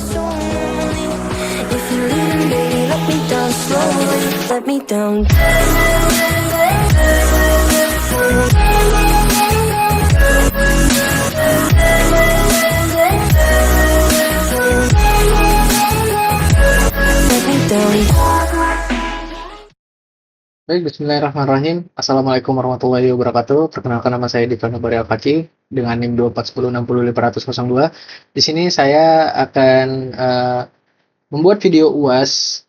so lonely. If you're leaving, baby, let me down slowly. Let me down. Let me down. Baik, bismillahirrahmanirrahim. Assalamualaikum warahmatullahi wabarakatuh. Perkenalkan, nama saya Divano Baria Faci dengan NIM 241060502. Di sini saya akan membuat video UAS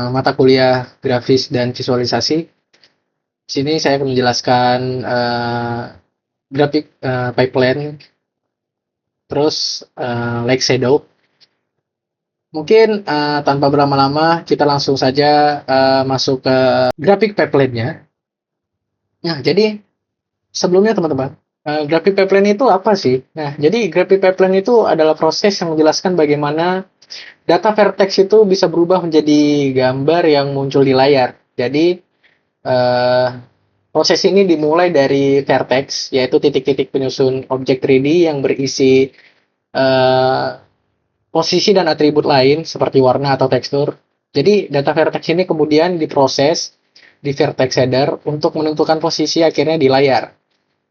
mata kuliah grafis dan visualisasi. Di sini saya akan menjelaskan grafik pipeline, terus light shadow. Mungkin tanpa berlama-lama kita langsung saja masuk ke grafik pipeline-nya. Nah, jadi sebelumnya teman-teman, grafik pipeline itu apa sih? Nah, jadi grafik pipeline itu adalah proses yang menjelaskan bagaimana data vertex itu bisa berubah menjadi gambar yang muncul di layar. Jadi proses ini dimulai dari vertex, yaitu titik-titik penyusun objek 3D yang berisi posisi dan atribut lain seperti warna atau tekstur. Jadi data vertex ini kemudian diproses di vertex header untuk menentukan posisi akhirnya di layar.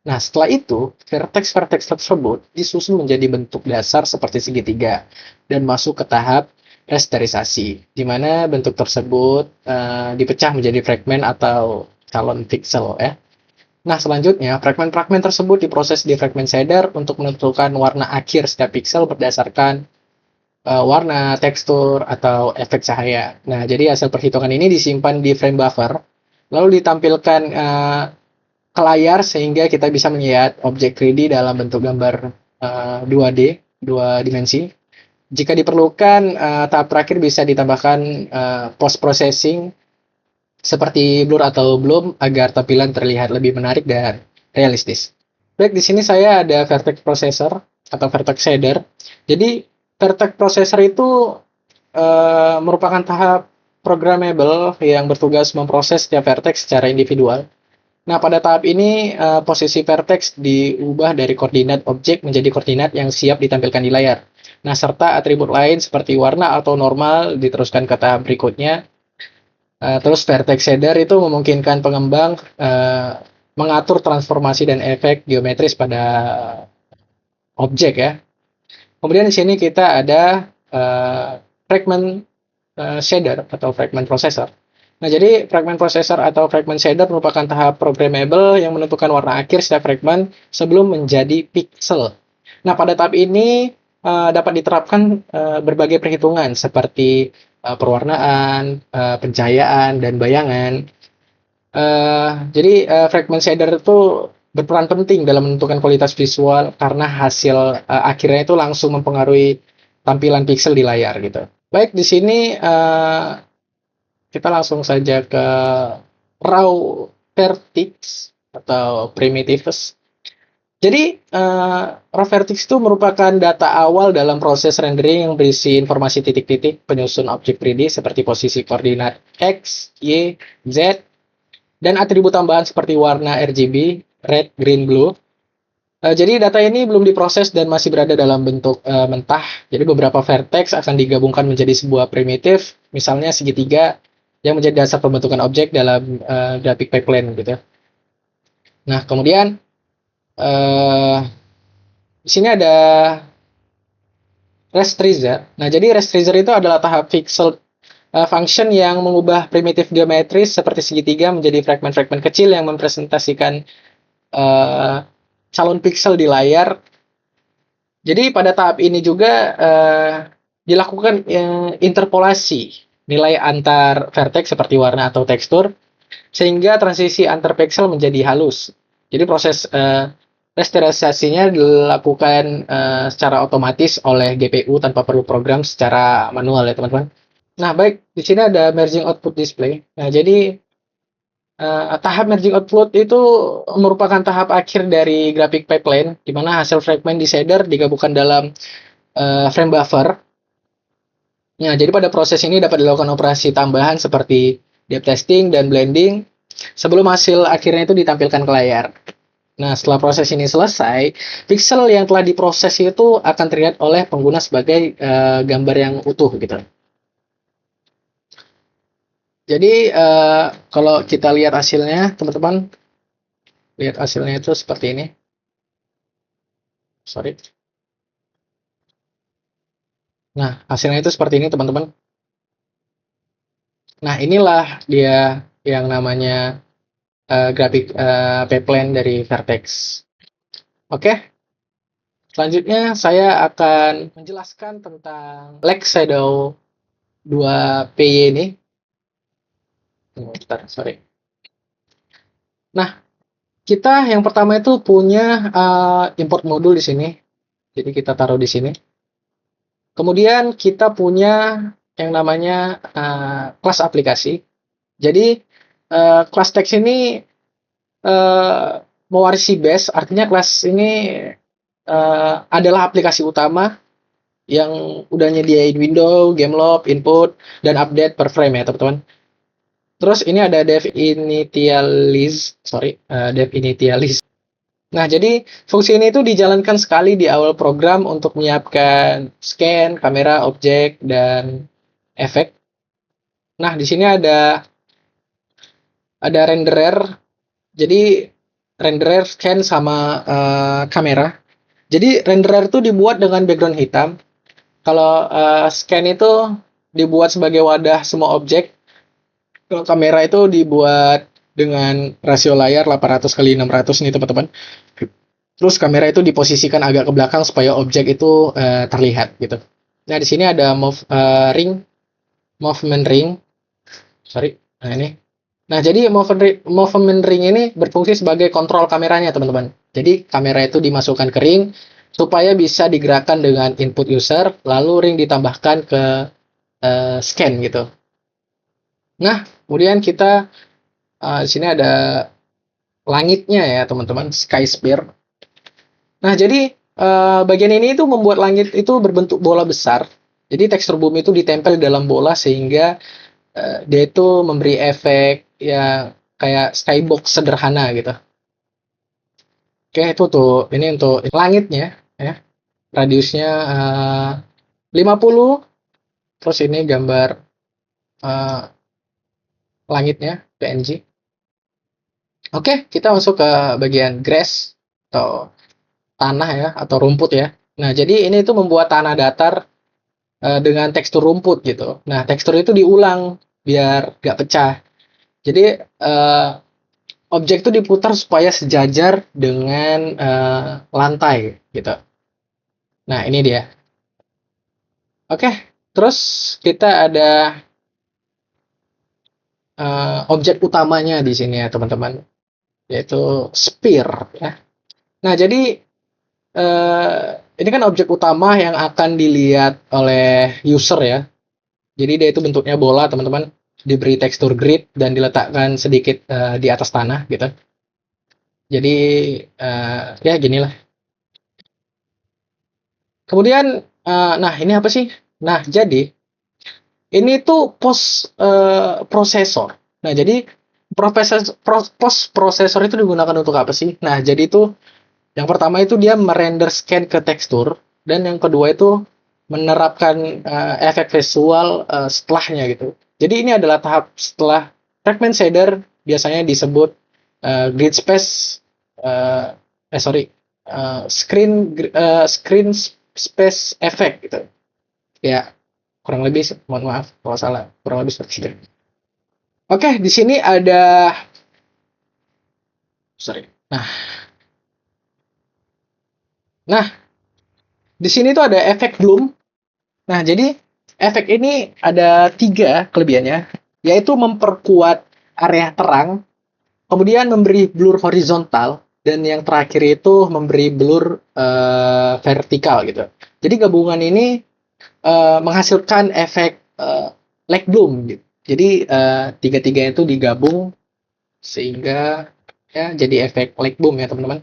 Nah, setelah itu vertex-vertex tersebut disusun menjadi bentuk dasar seperti segitiga dan masuk ke tahap rasterisasi, di mana bentuk tersebut dipecah menjadi fragmen atau calon pixel ya. Nah, selanjutnya fragmen-fragmen tersebut diproses di fragment shader untuk menentukan warna akhir setiap pixel berdasarkan warna, tekstur, atau efek cahaya. Nah, jadi hasil perhitungan ini disimpan di frame buffer, lalu ditampilkan ke layar sehingga kita bisa melihat objek 3D dalam bentuk gambar 2D, 2 dimensi. Jika diperlukan, tahap terakhir bisa ditambahkan post-processing seperti blur atau bloom agar tampilan terlihat lebih menarik dan realistis. Baik, di sini saya ada vertex processor atau vertex shader. Jadi vertex processor itu merupakan tahap programmable yang bertugas memproses setiap vertex secara individual. Nah, pada tahap ini posisi vertex diubah dari koordinat objek menjadi koordinat yang siap ditampilkan di layar. Nah, serta atribut lain seperti warna atau normal diteruskan ke tahap berikutnya. Terus vertex shader itu memungkinkan pengembang mengatur transformasi dan efek geometris pada objek ya. Kemudian di sini kita ada fragment shader atau fragment processor. Nah, jadi fragment processor atau fragment shader merupakan tahap programmable yang menentukan warna akhir setiap fragment sebelum menjadi pixel. Nah, pada tahap ini dapat diterapkan berbagai perhitungan seperti perwarnaan, pencahayaan, dan bayangan. Jadi fragment shader itu berperan penting dalam menentukan kualitas visual karena hasil akhirnya itu langsung mempengaruhi tampilan pixel di layar gitu. Baik, di sini kita langsung saja ke raw vertex atau primitives. Jadi raw vertex itu merupakan data awal dalam proses rendering yang berisi informasi titik-titik penyusun objek 3D seperti posisi koordinat X, Y, Z, dan atribut tambahan seperti warna RGB, red, green, blue. Jadi data ini belum diproses dan masih berada dalam bentuk mentah. Jadi beberapa vertex akan digabungkan menjadi sebuah primitif, misalnya segitiga yang menjadi dasar pembentukan objek dalam graphic pipeline gitu. Nah, kemudian di sini ada raster. Nah, jadi raster itu adalah tahap pixel function yang mengubah primitif geometris seperti segitiga menjadi fragmen-fragmen kecil yang mempresentasikan calon pixel di layar. Jadi pada tahap ini juga dilakukan interpolasi nilai antar vertex seperti warna atau tekstur sehingga transisi antar pixel menjadi halus. Jadi proses rasterisasinya dilakukan secara otomatis oleh GPU tanpa perlu program secara manual ya teman-teman. Nah, baik, di sini ada merging output display. Nah, jadi tahap merging output itu merupakan tahap akhir dari graphic pipeline, di mana hasil fragmen di shader digabungkan dalam frame buffer. Nah, jadi pada proses ini dapat dilakukan operasi tambahan seperti depth testing dan blending sebelum hasil akhirnya itu ditampilkan ke layar. Nah, setelah proses ini selesai, pixel yang telah diproses itu akan terlihat oleh pengguna sebagai gambar yang utuh gitu. Jadi kalau kita lihat hasilnya, teman-teman, lihat hasilnya itu seperti ini. Sorry. Nah, hasilnya itu seperti ini, teman-teman. Nah, inilah dia yang namanya grafik pipeline dari Vertex. Oke, selanjutnya saya akan menjelaskan tentang Lake Shadow 2PY ini. Bentar, sorry. Nah, kita yang pertama itu punya import modul di sini. Jadi kita taruh di sini. Kemudian kita punya yang namanya kelas aplikasi. Jadi kelas teks ini mewarisi base, artinya kelas ini adalah aplikasi utama yang udah nyediain window, game lob, input, dan update per frame ya teman-teman. Terus ini ada dev initialize, dev initialize. Nah, jadi fungsi ini itu dijalankan sekali di awal program untuk menyiapkan scan, kamera, objek, dan efek. Nah, di sini ada renderer. Jadi renderer, scan, sama kamera. Jadi renderer itu dibuat dengan background hitam. Kalau scan itu dibuat sebagai wadah semua objek. Kalau kamera itu dibuat dengan rasio layar 800 kali 600 nih teman-teman. Terus kamera itu diposisikan agak ke belakang supaya objek itu terlihat gitu. Nah, di sini ada movement ring. Sorry. Nah, ini. Nah, jadi movement ring ini berfungsi sebagai kontrol kameranya, teman-teman. Jadi kamera itu dimasukkan ke ring supaya bisa digerakkan dengan input user, lalu ring ditambahkan ke scan gitu. Nah, kemudian kita di sini ada langitnya ya, teman-teman, sky sphere. Nah, jadi bagian ini itu membuat langit itu berbentuk bola besar. Jadi tekstur bumi itu ditempel dalam bola sehingga dia itu memberi efek ya kayak skybox sederhana gitu. Oke, itu tuh ini untuk langitnya ya. Radiusnya 50. Terus ini gambar eh, langitnya PNG. Oke, kita masuk ke bagian grass atau tanah ya atau rumput ya. Nah, jadi ini itu membuat tanah datar dengan tekstur rumput gitu. Nah, tekstur itu diulang biar gak pecah. Jadi objek itu diputar supaya sejajar dengan lantai gitu. Nah, ini dia. Oke, terus kita ada objek utamanya di sini ya teman-teman, yaitu sphere ya. Nah, jadi ini kan objek utama yang akan dilihat oleh user ya. Jadi dia itu bentuknya bola teman-teman, diberi tekstur grid dan diletakkan sedikit di atas tanah gitu. Jadi ya ginilah. Kemudian nah ini apa sih? Nah jadi ini tuh prosesor. Nah jadi post prosesor itu digunakan untuk apa sih? Nah jadi itu yang pertama itu dia merender scan ke tekstur, dan yang kedua itu menerapkan efek visual setelahnya gitu. Jadi ini adalah tahap setelah fragment shader, biasanya disebut grid space screen space effect gitu. Ya, kurang lebih mohon maaf kalau salah, kurang lebih seperti itu. Oke, di sini ada sorry. Nah, di sini tuh ada efek bloom. Nah, jadi efek ini ada 3 kelebihannya, yaitu memperkuat area terang, kemudian memberi blur horizontal, dan yang terakhir itu memberi blur vertikal gitu. Jadi gabungan ini menghasilkan efek light bloom gitu. Jadi tiga-tiganya itu digabung sehingga ya jadi efek light bloom ya teman-teman.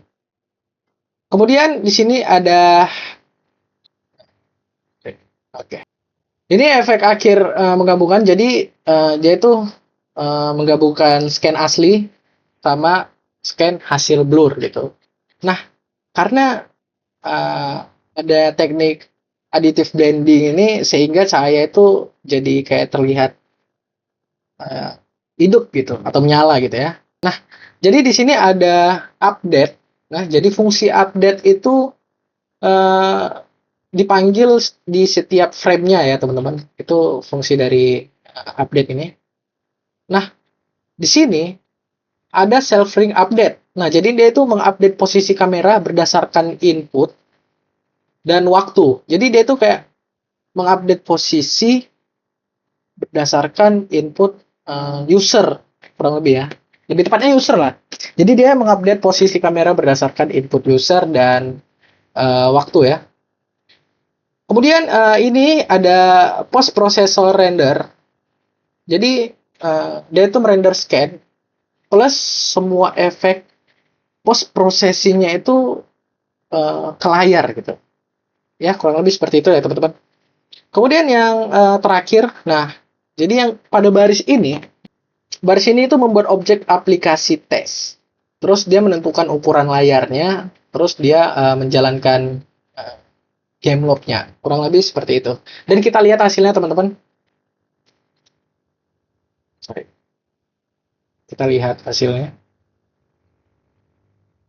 Kemudian di sini ada oke. Ini efek akhir menggabungkan. Jadi dia itu menggabungkan scan asli sama scan hasil blur gitu. Nah, karena ada teknik additive blending ini sehingga cahaya itu jadi kayak terlihat eh, hidup gitu atau menyala gitu ya. Nah, jadi di sini ada update. Nah, jadi fungsi update itu eh, dipanggil di setiap frame-nya ya, teman-teman. Itu fungsi dari update ini. Nah, di sini ada self ring update. Nah, jadi dia itu mengupdate posisi kamera berdasarkan input dan waktu. Jadi dia itu kayak mengupdate posisi berdasarkan input user kurang lebih ya. Lebih tepatnya user lah. Jadi dia mengupdate posisi kamera berdasarkan input user dan waktu ya. Kemudian ini ada post processor render. Jadi dia itu merender scan plus semua efek post processingnya itu ke layar gitu. Ya kurang lebih seperti itu ya teman-teman. Kemudian yang terakhir, nah jadi yang pada baris ini itu membuat objek aplikasi tes. Terus dia menentukan ukuran layarnya, terus dia menjalankan game loop-nya. Kurang lebih seperti itu. Dan kita lihat hasilnya teman-teman. Sorry. Kita lihat hasilnya.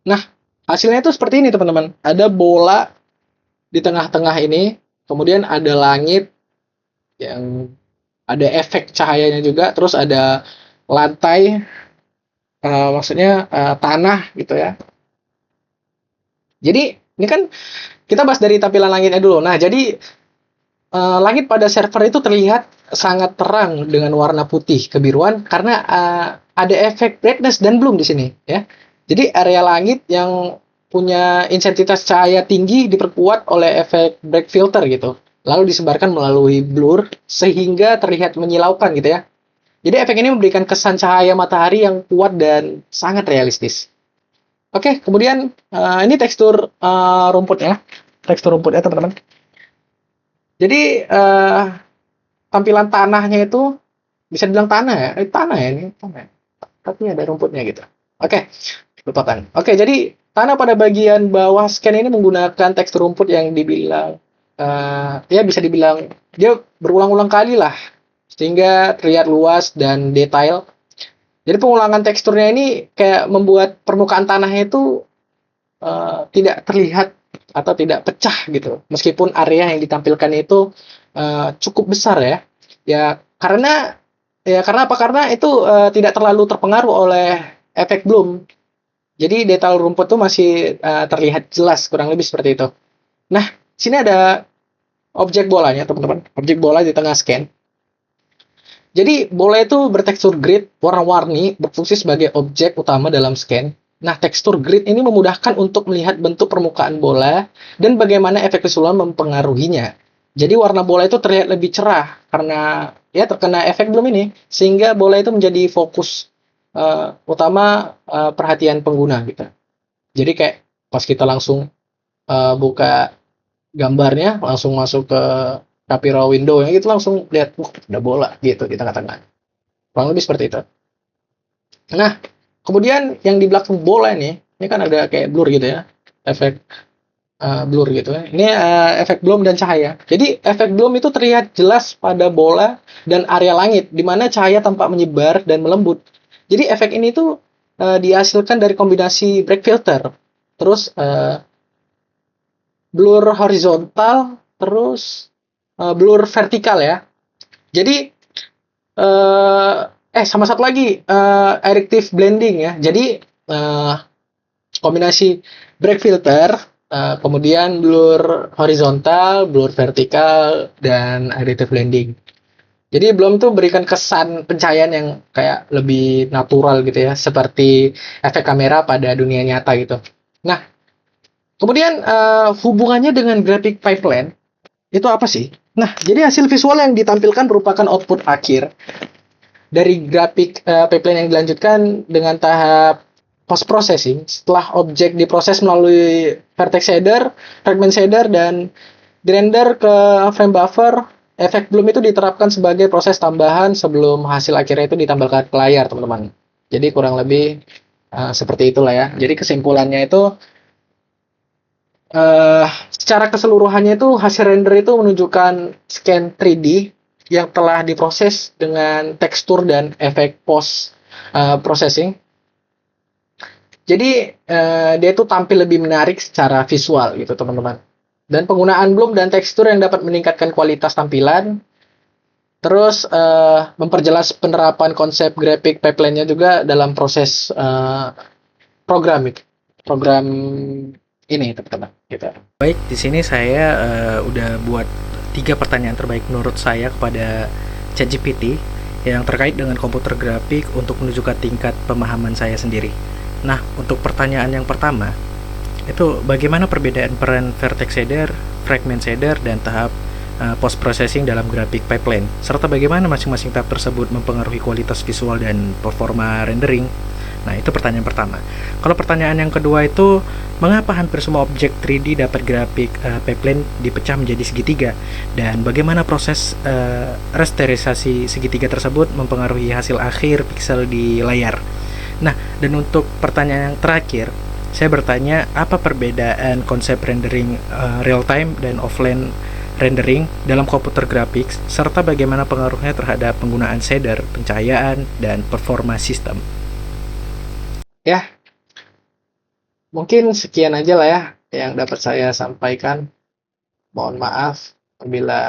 Nah, hasilnya itu seperti ini teman-teman. Ada bola di tengah-tengah ini, kemudian ada langit yang ada efek cahayanya juga, terus ada lantai, maksudnya tanah gitu ya. Jadi ini kan kita bahas dari tampilan langitnya dulu. Nah, jadi langit pada server itu terlihat sangat terang dengan warna putih kebiruan karena ada efek brightness dan bloom di sini ya. Jadi area langit yang punya intensitas cahaya tinggi diperkuat oleh efek break filter gitu. Lalu disebarkan melalui blur sehingga terlihat menyilaukan gitu ya. Jadi efek ini memberikan kesan cahaya matahari yang kuat dan sangat realistis. Oke, kemudian ini tekstur rumputnya. Tekstur rumputnya teman-teman. Jadi tampilan tanahnya itu bisa dibilang tanah ya. Tanah ya ini, tanah. Tapi ada rumputnya gitu. Oke, lupakan. Oke, jadi tanah pada bagian bawah scan ini menggunakan tekstur rumput yang dibilang ya bisa dibilang dia berulang-ulang kali lah sehingga terlihat luas dan detail. Jadi pengulangan teksturnya ini kayak membuat permukaan tanahnya itu tidak terlihat atau tidak pecah gitu. Meskipun area yang ditampilkan itu cukup besar ya. Ya karena apa? Karena itu tidak terlalu terpengaruh oleh efek bloom. Jadi detail rumput tuh masih terlihat jelas, kurang lebih seperti itu. Nah, sini ada objek bolanya, teman-teman. Objek bola di tengah scan. Jadi bola itu bertekstur grid warna-warni, berfungsi sebagai objek utama dalam scan. Nah, tekstur grid ini memudahkan untuk melihat bentuk permukaan bola dan bagaimana efek visual mempengaruhinya. Jadi warna bola itu terlihat lebih cerah karena ya terkena efek bloom ini, sehingga bola itu menjadi fokus utama perhatian pengguna gitu. Jadi kayak pas kita langsung buka gambarnya, langsung masuk ke Capira window yang itu langsung lihat, ada bola gitu di tengah-tengah. Kurang lebih seperti itu. Nah, kemudian yang di belakang bola ini kan ada kayak blur gitu ya, efek blur gitu ya. Ini efek bloom dan cahaya. Jadi efek bloom itu terlihat jelas pada bola dan area langit, di mana cahaya tampak menyebar dan melembut. Jadi efek ini tuh dihasilkan dari kombinasi break filter, terus blur horizontal, terus blur vertikal ya. Jadi sama satu lagi additive blending ya. Jadi kombinasi break filter, kemudian blur horizontal, blur vertikal, dan additive blending. Jadi belum tuh berikan kesan pencahayaan yang kayak lebih natural gitu ya, seperti efek kamera pada dunia nyata gitu. Nah, kemudian hubungannya dengan graphic pipeline itu apa sih? Nah, jadi hasil visual yang ditampilkan merupakan output akhir dari graphic pipeline yang dilanjutkan dengan tahap post processing. Setelah objek diproses melalui vertex shader, fragment shader, dan dirender ke frame buffer, efek bloom itu diterapkan sebagai proses tambahan sebelum hasil akhirnya itu ditampilkan ke layar, teman-teman. Jadi kurang lebih seperti itulah ya. Jadi kesimpulannya itu Secara keseluruhannya itu hasil render itu menunjukkan scan 3D yang telah diproses dengan tekstur dan efek post processing. Jadi dia itu tampil lebih menarik secara visual gitu teman-teman. Dan penggunaan bloom dan tekstur yang dapat meningkatkan kualitas tampilan. Terus memperjelas penerapan konsep graphic pipeline-nya juga dalam proses program ini teman-teman. Gitu. Baik, di sini saya udah buat 3 pertanyaan terbaik menurut saya kepada ChatGPT yang terkait dengan komputer grafik untuk menunjukkan tingkat pemahaman saya sendiri. Nah, untuk pertanyaan yang pertama, itu bagaimana perbedaan peran vertex shader, fragment shader, dan tahap post processing dalam graphic pipeline, serta bagaimana masing-masing tahap tersebut mempengaruhi kualitas visual dan performa rendering. Nah, itu pertanyaan pertama. Kalau pertanyaan yang kedua itu, mengapa hampir semua objek 3D dapat grafik pipeline dipecah menjadi segitiga, dan bagaimana proses rasterisasi segitiga tersebut mempengaruhi hasil akhir pixel di layar. Nah, dan untuk pertanyaan yang terakhir, saya bertanya apa perbedaan konsep rendering real time dan offline rendering dalam komputer graphics, serta bagaimana pengaruhnya terhadap penggunaan shader, pencahayaan, dan performa sistem. Ya, mungkin sekian aja lah ya yang dapat saya sampaikan. Mohon maaf apabila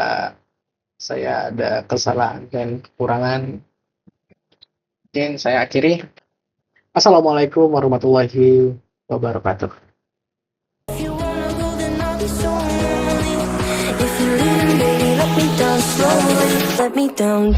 saya ada kesalahan dan kekurangan. Mungkin saya akhiri. Assalamualaikum warahmatullahi wabarakatuh. If you wanna go, then I'll be so lonely. If you're leaving, baby, let me down slowly. Let me down.